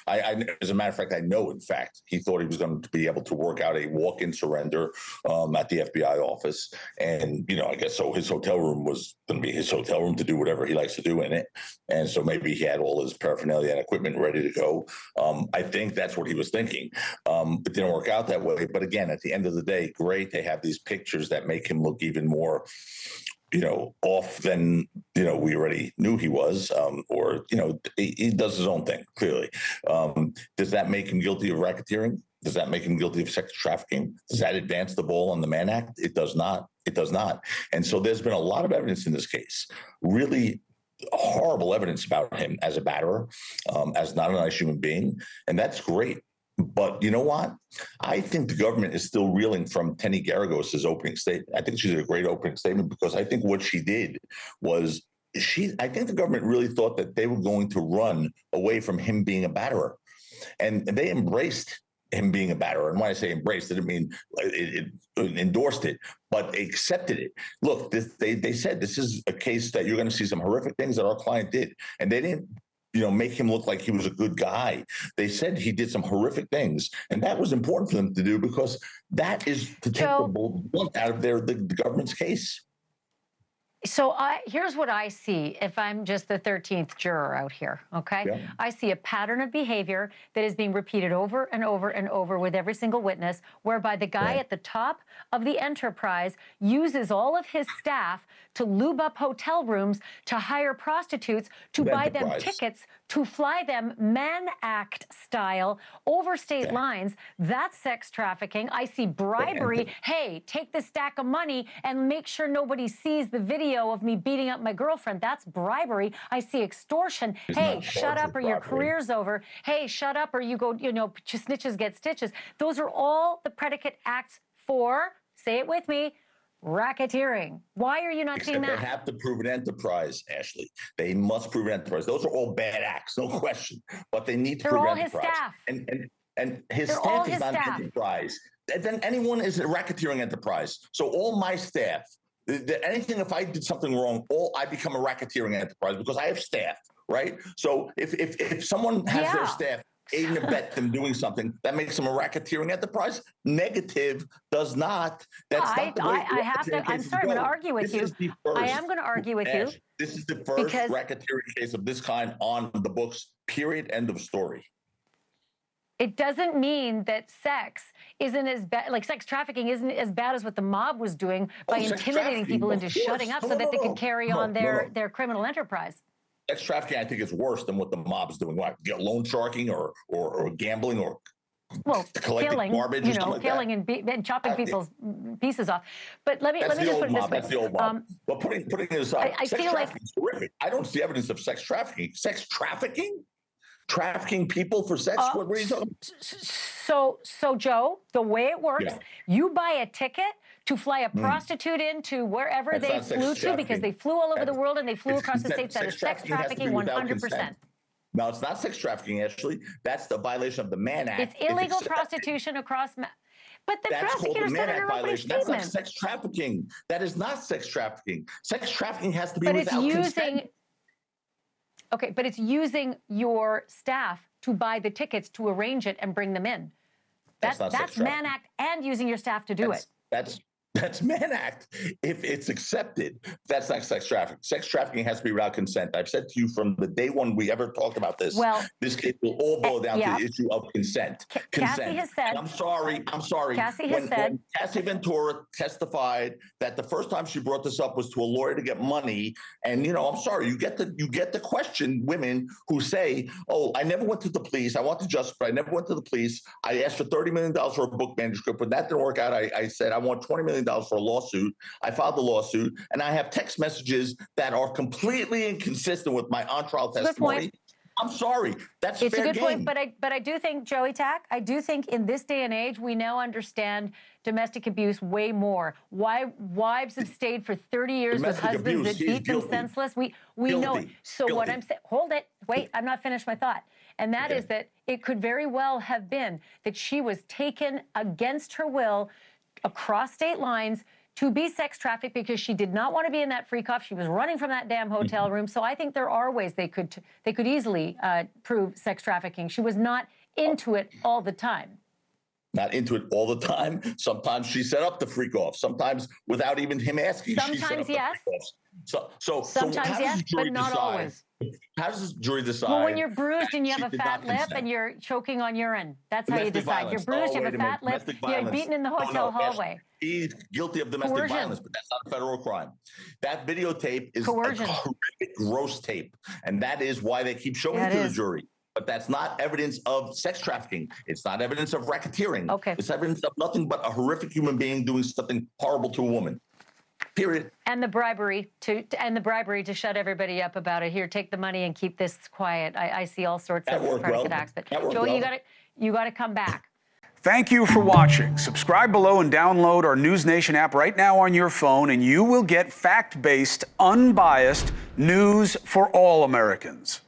As a matter of fact, I know, in fact, he thought he was going to be able to work out a walk-in surrender at the FBI office. And, I guess so his hotel room was going to be his hotel room to do whatever he likes to do in it. And so maybe he had all his paraphernalia and equipment ready to go. I think that's what he was thinking. It didn't work out that way. But again, at the end of the day, great. They have these pictures that make him look even more off than, we already knew he was, or, he does his own thing, clearly. Does that make him guilty of racketeering? Does that make him guilty of sex trafficking? Does that advance the ball on the Mann Act? It does not. It does not. And so there's been a lot of evidence in this case, really horrible evidence about him as a batterer, as not a nice human being. And that's great. But you know what? I think the government is still reeling from Tenny Garagos's opening statement. I think she did a great opening statement because I think what she did was I think the government really thought that they were going to run away from him being a batterer. And they embraced him being a batterer. And when I say embraced, it didn't mean it endorsed it, but accepted it. Look, they said this is a case that you're going to see some horrific things that our client did. And they didn't make him look like he was a good guy. They said he did some horrific things. And that was important for them to do because that is to take the blunt out of the government's case. So here's what I see if I'm just the 13th juror out here, okay? Yeah. I see a pattern of behavior that is being repeated over and over and over with every single witness, whereby the guy at the top of the enterprise uses all of his staff to lube up hotel rooms, to hire prostitutes, to buy them tickets, to fly them Mann Act style over state lines. That's sex trafficking. I see bribery. Hey, take this stack of money and make sure nobody sees the video of me beating up my girlfriend. That's bribery. I see extortion. Hey, shut up or your career's over. Hey, shut up or you go, snitches get stitches. Those are all the predicate acts for, say it with me, racketeering. Why are you not seeing that? They have to prove an enterprise, Ashleigh. They must prove an enterprise. Those are all bad acts, no question. But they need to prove an enterprise. They're all his staff. And his staff is not an enterprise. Then anyone is a racketeering enterprise. So all my staff, anything, if I did something wrong, I become a racketeering enterprise because I have staff, right? So if someone has their staff aid and abet them doing something, that makes them a racketeering enterprise. Negative does not. That's not the way I'm sorry, I'm going to argue with you. I am going to argue with you. This is the first racketeering case of this kind on the books, period, end of story. It doesn't mean that sex isn't as bad, like sex trafficking isn't as bad as what the mob was doing by intimidating people into shutting up so that they could carry on their criminal enterprise. Sex trafficking, I think, is worse than what the mob's doing. What, loan sharking or gambling or killing, garbage, killing and chopping people's pieces off. But let me just put it this way. That's the old mob. But putting it aside, I feel like it's horrific. I don't see evidence of sex trafficking. Sex trafficking? Trafficking people for sex? What are you talking about? So Joe, the way it works, you buy a ticket to fly a prostitute into wherever they flew to because they flew all over the world and they flew across the states. That is sex trafficking 100%. No, it's not sex trafficking, Ashleigh. That's the violation of the Mann Act. It's illegal prostitution across... But the prosecutor said in her opening statement. That's not sex trafficking. That is not sex trafficking. Sex trafficking has to be without consent. Okay, but it's using your staff to buy the tickets to arrange it and bring them in. That's Mann Act and using your staff to do it. That's Mann Act. If it's accepted, that's not sex trafficking. Sex trafficking has to be without consent. I've said to you from the day one we ever talked about this, this case will all boil down to the issue of consent. Cassie has said. And I'm sorry. Cassie has said. When Cassie Ventura testified that the first time she brought this up was to a lawyer to get money. And, I'm sorry, you get the question, women who say, oh, I never went to the police. I want to justify. I never went to the police. I asked for $30 million for a book manuscript. When that didn't work out, I said, I want $20 million for a lawsuit. I filed the lawsuit, and I have text messages that are completely inconsistent with my on-trial testimony. I'm sorry. That's it's fair a good game. point, but I do think, Joey Tack, I do think in this day and age, we now understand domestic abuse way more. Why wives have stayed for 30 years with husbands that beat them senseless. We know it. So what I'm saying, hold it, wait, I'm not finished my thought. And that is that it could very well have been that she was taken against her will across state lines to be sex trafficked because she did not want to be in that freak off. She was running from that damn hotel room. So I think there are ways they could easily prove sex trafficking. She was not into it all the time. Not into it all the time. Sometimes she set up the freak off. Sometimes without even him asking. Sometimes yes. Sometimes yes, but not always. How does the jury decide? Well, when you're bruised and you have a fat lip and you're choking on urine, that's how you decide. You're bruised, you have a fat lip, you're beaten in the hotel hallway. He's guilty of domestic violence, but that's not a federal crime. That videotape is a horrific, gross tape, and that is why they keep showing it to the jury. But that's not evidence of sex trafficking. It's not evidence of racketeering. Okay. It's evidence of nothing but a horrific human being doing something horrible to a woman. Period. And the bribery to shut everybody up about it. Here, take the money and keep this quiet. I see all sorts of predicate acts. But Joe, you got to come back. Thank you for watching. Subscribe below and download our NewsNation app right now on your phone, and you will get fact-based, unbiased news for all Americans.